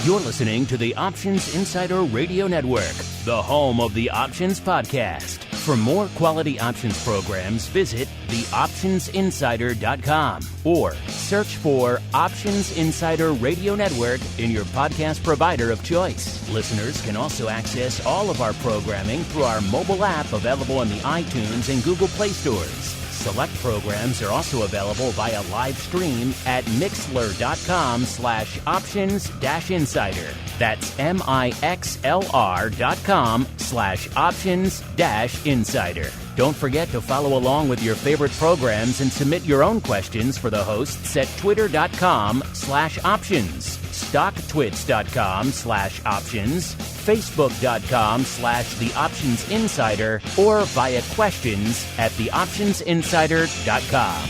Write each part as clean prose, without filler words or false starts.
You're listening to the Options Insider Radio Network, the home of the Options Podcast. For more quality options programs, visit theoptionsinsider.com or search for Options Insider Radio Network in your podcast provider of choice. Listeners can also access all of our programming through our mobile app available in the iTunes and Google Play stores. Select programs are also available via live stream at mixlr.com/options-insider. That's mixlr.com/options-insider. Don't forget to follow along with your favorite programs and submit your own questions for the hosts at twitter.com/options, stocktwits.com/options, facebook.com/theoptionsinsider, or via questions at theoptionsinsider.com.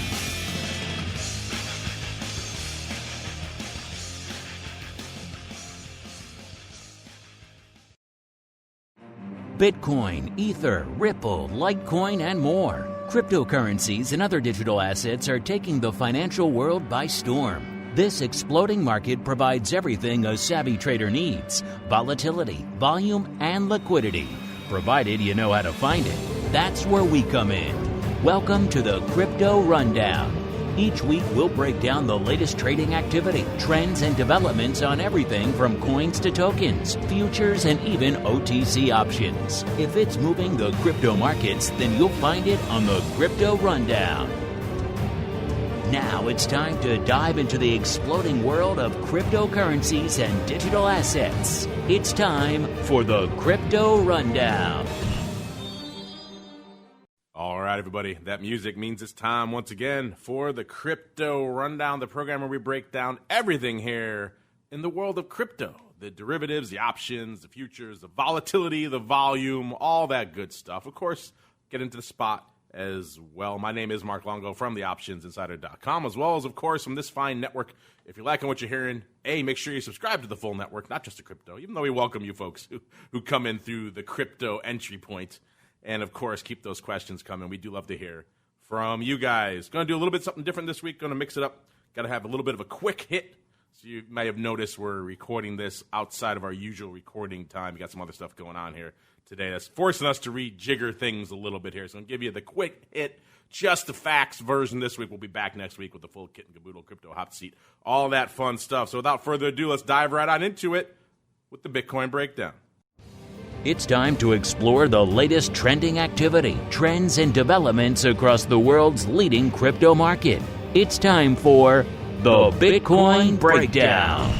Bitcoin, Ether, Ripple, Litecoin, and more. Cryptocurrencies and other digital assets are taking the financial world by storm. This exploding market provides everything a savvy trader needs: volatility, volume, and liquidity. Provided you know how to find it. That's where we come in. Welcome to the Crypto Rundown. Each week, we'll break down the latest trading activity, trends, and developments on everything from coins to tokens, futures, and even OTC options. If it's moving the crypto markets, then you'll find it on the Crypto Rundown. Now it's time to dive into the exploding world of cryptocurrencies and digital assets. It's time for the Crypto Rundown. All right, everybody, that music means it's time once again for the Crypto Rundown, the program where we break down everything here in the world of crypto. The derivatives, the options, the futures, the volatility, the volume, all that good stuff. Of course, get into the spot as well. My name is Mark Longo from theoptionsinsider.com, as well as, of course, from this fine network. If you're liking what you're hearing, make sure you subscribe to the full network, not just the crypto, even though we welcome you folks who come in through the crypto entry point. And, of course, keep those questions coming. We do love to hear from you guys. Going to do a little bit something different this week. Going to mix it up. Got to have a little bit of a quick hit. So you may have noticed we're recording this outside of our usual recording time. We got some other stuff going on here today that's forcing us to rejigger things a little bit here. So I'm going to give you the quick hit, just the facts version this week. We'll be back next week with the full kit and caboodle, crypto hot seat, all that fun stuff. So without further ado, let's dive right on into it with the Bitcoin Breakdown. It's time to explore the latest trending activity, trends, and developments across the world's leading crypto market. It's time for the Bitcoin Breakdown.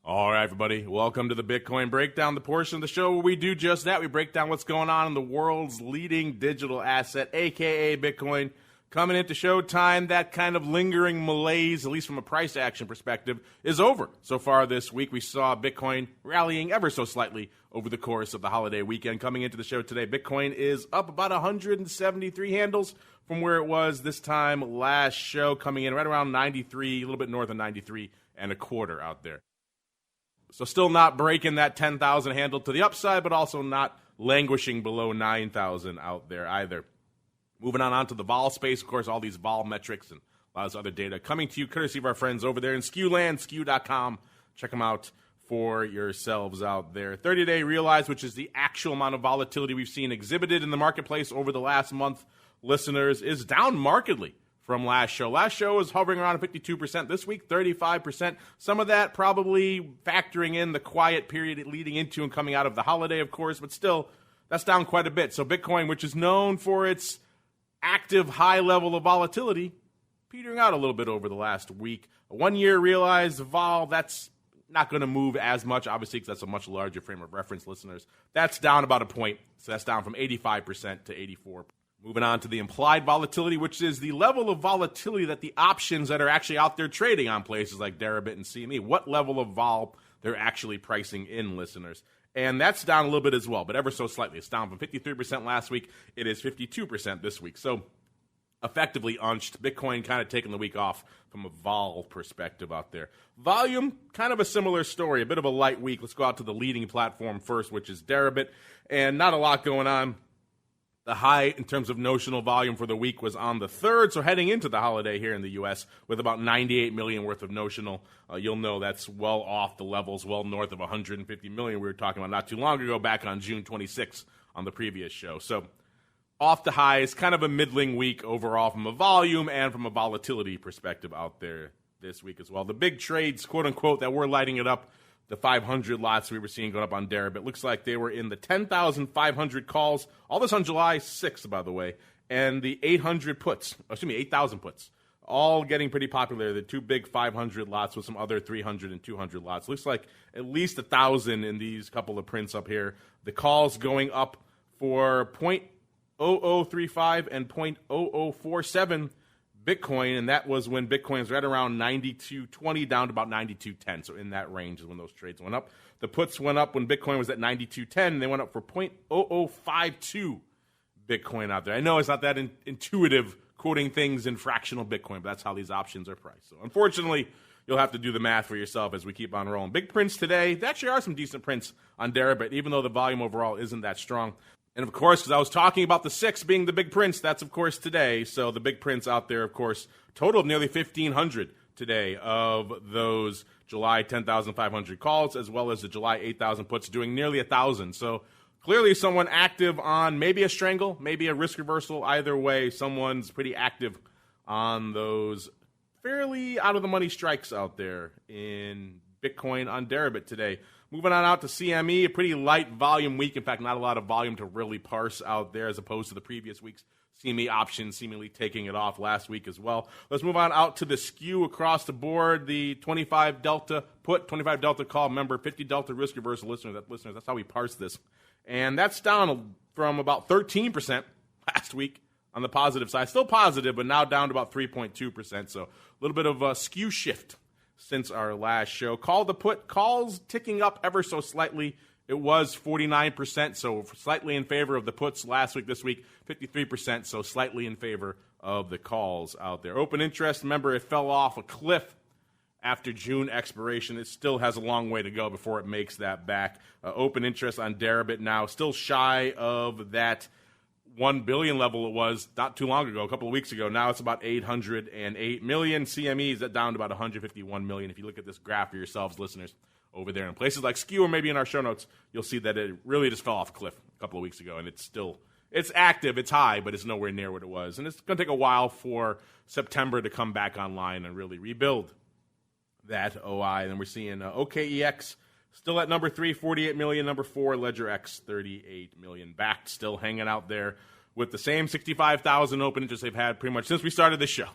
All right, everybody, welcome to the Bitcoin Breakdown, the portion of the show where we do just that. We break down what's going on in the world's leading digital asset, a.k.a. Bitcoin. Coming into showtime, that kind of lingering malaise, at least from a price action perspective, is over. So far this week, we saw Bitcoin rallying ever so slightly over the course of the holiday weekend. Coming into the show today, Bitcoin is up about 173 handles from where it was this time last show, coming in right around 93, a little bit north of 93 and a quarter out there. So still not breaking that 10,000 handle to the upside, but also not languishing below 9,000 out there either. Moving on to the vol space, of course, all these vol metrics and a lot of other data coming to you courtesy of our friends over there in SKEW land, SKEW.com. Check them out for yourselves out there. 30-day realized, which is the actual amount of volatility we've seen exhibited in the marketplace over the last month, listeners, is down markedly from last show. Last show was hovering around 52%. This week, 35%. Some of that probably factoring in the quiet period leading into and coming out of the holiday, of course, but still, that's down quite a bit. So Bitcoin, which is known for its active high level of volatility, petering out a little bit over the last week. A 1 year realized vol, that's not going to move as much, obviously, because that's a much larger frame of reference, listeners. That's down about a point, so that's down from 85% to 84%. Moving on to the implied volatility, which is the level of volatility that the options that are actually out there trading on places like Deribit and CME, what level of vol they're actually pricing in, listeners. And that's down a little bit as well, but ever so slightly. It's down from 53% last week. It is 52% this week. So effectively unched. Bitcoin kind of taking the week off from a vol perspective out there. Volume, kind of a similar story. A bit of a light week. Let's go out to the leading platform first, which is Deribit. And not a lot going on. The high in terms of notional volume for the week was on the 3rd, so heading into the holiday here in the U.S. with about 98 million worth of notional. You'll know that's well off the levels, well north of 150 million we were talking about not too long ago, back on June 26th on the previous show. So off the highs, kind of a middling week overall from a volume and from a volatility perspective out there this week as well. The big trades, quote-unquote, that were lighting it up, the 500 lots we were seeing going up on Deribit, looks like they were in the 10,500 calls. All this on July 6th, by the way. And the 800 puts, 8,000 puts, all getting pretty popular. The two big 500 lots with some other 300 and 200 lots. Looks like at least 1,000 in these couple of prints up here. The calls going up for 0.0035 and 0.0047 Bitcoin, and that was when Bitcoin was right around 92.20 down to about 92.10. So in that range is when those trades went up. The puts went up when Bitcoin was at 92.10, and they went up for 0.0052 Bitcoin out there. I know it's not that intuitive quoting things in fractional Bitcoin, but that's how these options are priced. So unfortunately, you'll have to do the math for yourself as we keep on rolling. Big prints today. There actually are some decent prints on Deribit, even though the volume overall isn't that strong. And, of course, because I was talking about the 6 being the big prints, that's, of course, today. So the big prints out there, of course, total of nearly 1,500 today of those July 10,500 calls, as well as the July 8,000 puts, doing nearly 1,000. So clearly someone active on maybe a strangle, maybe a risk reversal. Either way, someone's pretty active on those fairly out-of-the-money strikes out there in Bitcoin on Deribit today. Moving on out to CME, a pretty light volume week. In fact, not a lot of volume to really parse out there as opposed to the previous week's CME options seemingly taking it off last week as well. Let's move on out to the SKEW across the board. The 25 Delta put, 25 Delta call, remember 50 Delta risk reversal listeners. That's how we parse this. And that's down from about 13% last week on the positive side. Still positive, but now down to about 3.2%. So a little bit of a SKEW shift since our last show. Call to put, calls ticking up ever so slightly. It was 49%, so slightly in favor of the puts last week. This week, 53%, so slightly in favor of the calls out there. Open interest, remember, it fell off a cliff after June expiration. It still has a long way to go before it makes that back. Open interest on Deribit now still shy of that 1 billion level it was not too long ago, a couple of weeks ago. Now it's about 808 million. CME is down to about 151 million. If you look at this graph for yourselves, listeners, over there in places like SKEW or maybe in our show notes, you'll see that it really just fell off a cliff a couple of weeks ago, and it's active, it's high, but it's nowhere near what it was. And it's going to take a while for September to come back online and really rebuild that OI. And then we're seeing OKEX still at number 3, 48 million. Number 4, Ledger X, 38 million. BAKKT still hanging out there with the same 65,000 open interest they've had pretty much since we started this show.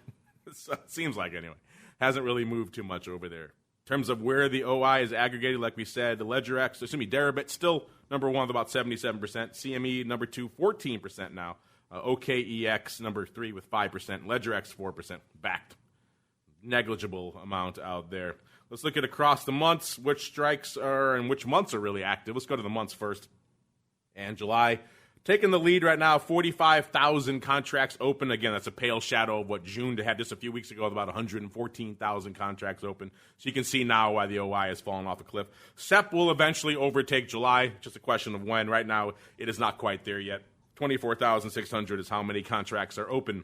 So it seems like, anyway. Hasn't really moved too much over there. In terms of where the OI is aggregated, like we said, the Ledger X, Deribit still number 1 with about 77%. CME number 2, 14% now. OKEX number 3 with 5%. Ledger X 4%. BAKKT. Negligible amount out there. Let's look at across the months, which strikes are and which months are really active. Let's go to the months first. And July, taking the lead right now, 45,000 contracts open. Again, that's a pale shadow of what June had just a few weeks ago with about 114,000 contracts open. So you can see now why the OI has fallen off a cliff. SEP will eventually overtake July, just a question of when. Right now, it is not quite there yet. 24,600 is how many contracts are open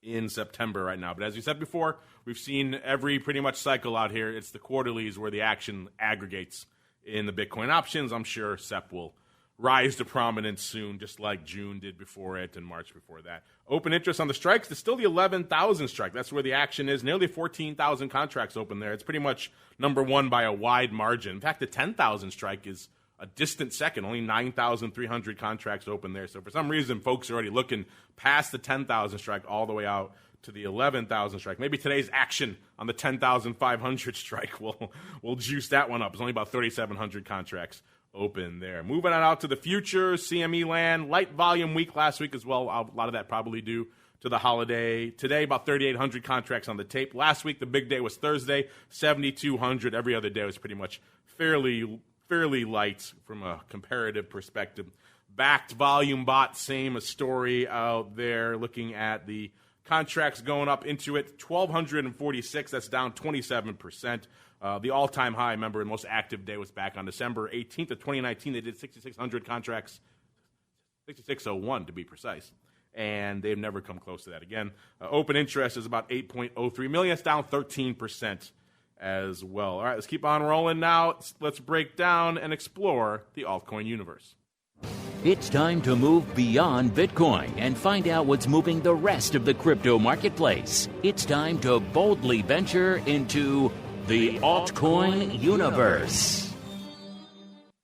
in September right now. But as we said before, we've seen every pretty much cycle out here. It's the quarterlies where the action aggregates in the Bitcoin options. I'm sure SEP will rise to prominence soon, just like June did before it and March before that. Open interest on the strikes, it's still the 11,000 strike. That's where the action is. Nearly 14,000 contracts open there. It's pretty much number 1 by a wide margin. In fact, the 10,000 strike is a distant second, only 9,300 contracts open there. So for some reason, folks are already looking past the 10,000 strike all the way out to the 11,000 strike. Maybe today's action on the 10,500 strike will juice that one up. It's only about 3,700 contracts open there. Moving on out to the futures, CME land, light volume week last week as well. A lot of that probably due to the holiday. Today, about 3,800 contracts on the tape. Last week, the big day was Thursday, 7,200. Every other day was pretty much fairly light from a comparative perspective. BAKKT volume bot, same story out there. Looking at the contracts going up into it, 1,246. That's down 27%. The all-time high, remember, the most active day was back on December 18th of 2019. They did 6,600 contracts. 66.01 to be precise. And they've never come close to that again. Open interest is about 8.03 million. It's down 13% as well. All right, let's keep on rolling now. Let's break down and explore the altcoin universe. It's time to move beyond Bitcoin and find out what's moving the rest of the crypto marketplace. It's time to boldly venture into the altcoin universe.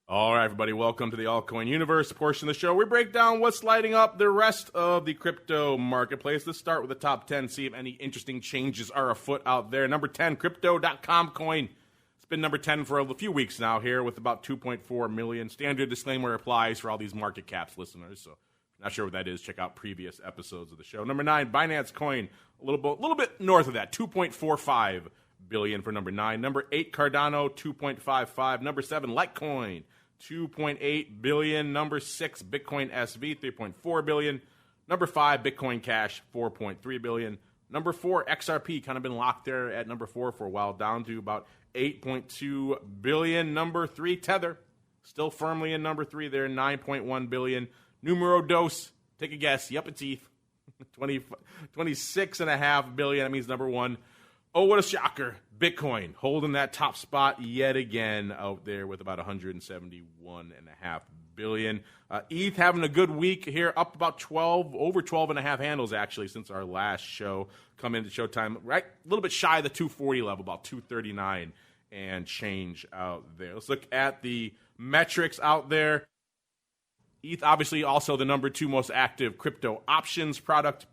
All right, everybody, welcome to the altcoin universe portion of the show. We break down what's lighting up the rest of the crypto marketplace. Let's start with the top 10, see if any interesting changes are afoot out there. Number 10, Crypto.com coin. It's been number 10 for a few weeks now here with about 2.4 million. Standard disclaimer applies for all these market caps listeners, so if you're not sure what that is, check out previous episodes of the show. Number 9, Binance coin, a little bit north of that, 2.45 billion for number 9. Number 8, Cardano, 2.55. Number 7, Litecoin, 2.8 billion. Number 6, Bitcoin SV, 3.4 billion. Number 5, Bitcoin Cash, 4.3 billion. Number 4, XRP, kind of been locked there at number 4 for a while, down to about 8.2 billion. Number 3, Tether, still firmly in number 3 there, 9.1 billion. Numero dos, take a guess. Yep, it's ETH, 26.5 billion. That means number 1. Oh, what a shocker. Bitcoin holding that top spot yet again out there with about 171.5 billion. ETH having a good week here, up about over 12.5 handles actually since our last show. Come into showtime, right? A little bit shy of the 240 level, about 239 and change out there. Let's look at the metrics out there. ETH obviously also the number 2 most active crypto options product.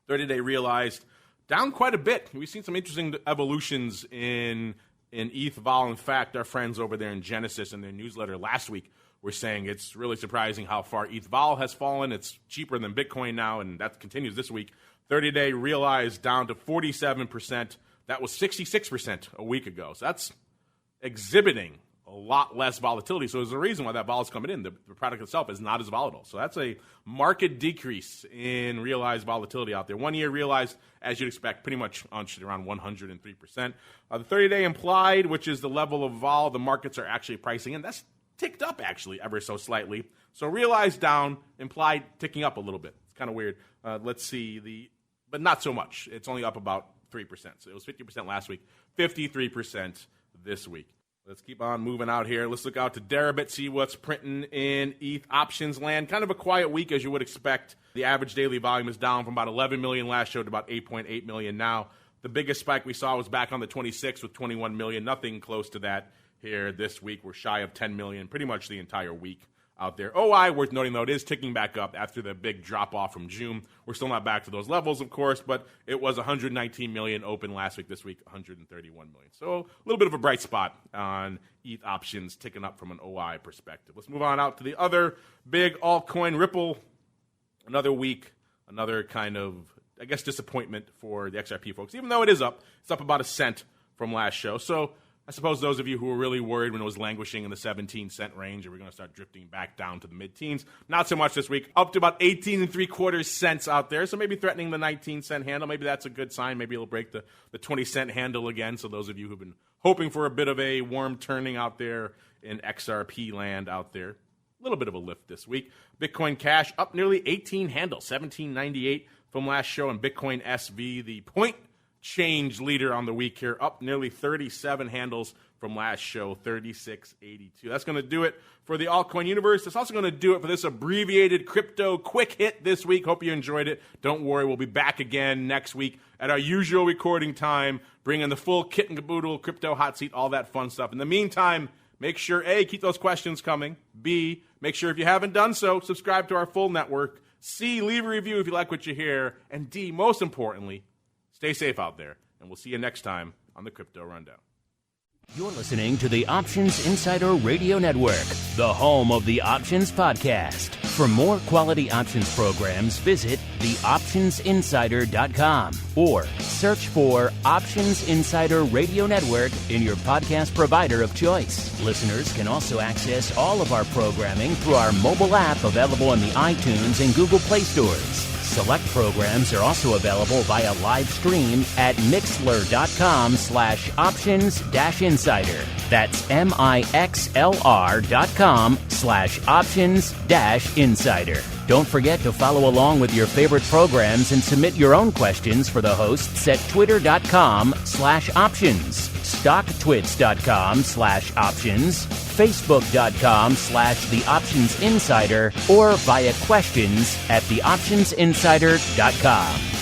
30-day realized down quite a bit. We've seen some interesting evolutions in ETH vol. In fact, our friends over there in Genesis in their newsletter last week were saying it's really surprising how far ETH vol has fallen. It's cheaper than Bitcoin now, and that continues this week. 30-day realized down to 47%. That was 66% a week ago. So that's exhibiting a lot less volatility. So there's a reason why that vol is coming in. The product itself is not as volatile. So that's a market decrease in realized volatility out there. 1 year realized, as you'd expect, pretty much unched around 103%. The 30-day implied, which is the level of vol the markets are actually pricing in, that's ticked up actually ever so slightly. So realized down, implied ticking up a little bit. It's kind of weird. Let's see, but not so much. It's only up about 3%. So it was 50% last week, 53% this week. Let's keep on moving out here. Let's look out to Deribit, see what's printing in ETH options land. Kind of a quiet week, as you would expect. The average daily volume is down from about 11 million last show to about 8.8 million now. The biggest spike we saw was back on the 26th with 21 million. Nothing close to that here this week. We're shy of 10 million pretty much the entire week out there. OI, worth noting, though, it is ticking back up after the big drop-off from June. We're still not back to those levels, of course, but it was 119 million open last week. This week, 131 million. So a little bit of a bright spot on ETH options ticking up from an OI perspective. Let's move on out to the other big altcoin, Ripple. Another week, another kind of, I guess, disappointment for the XRP folks. Even though it is up, it's up about a cent from last show. So I suppose those of you who were really worried when it was languishing in the 17-cent range, are we going to start drifting back down to the mid-teens? Not so much this week. Up to about 18.75 cents out there, so maybe threatening the 19-cent handle. Maybe that's a good sign. Maybe it'll break the 20-cent handle again. So those of you who've been hoping for a bit of a warm turning out there in XRP land out there, a little bit of a lift this week. Bitcoin Cash up nearly 18 handles, 17.98 from last show, and Bitcoin SV, the point change leader on the week here, up nearly 37 handles from last show, 36.82. That's going to do it for the altcoin universe. It's also going to do it for this abbreviated crypto quick hit this week. Hope you enjoyed it. Don't worry, we'll be back again next week at our usual recording time, bringing the full kit and caboodle, crypto hot seat, all that fun stuff. In the meantime, make sure, A, keep those questions coming. B, make sure if you haven't done so, subscribe to our full network. C, leave a review if you like what you hear. And D, most importantly, stay safe out there, and we'll see you next time on the Crypto Rundown. You're listening to the Options Insider Radio Network, the home of the Options Podcast. For more quality options programs, visit theoptionsinsider.com or search for Options Insider Radio Network in your podcast provider of choice. Listeners can also access all of our programming through our mobile app available in the iTunes and Google Play stores. Select programs are also available via live stream at mixlr.com/options-insider. That's mixlr.com/options-insider. Don't forget to follow along with your favorite programs and submit your own questions for the hosts at twitter.com/options, stocktwits.com/options, facebook.com/theoptionsinsider, or via questions@theoptionsinsider.com.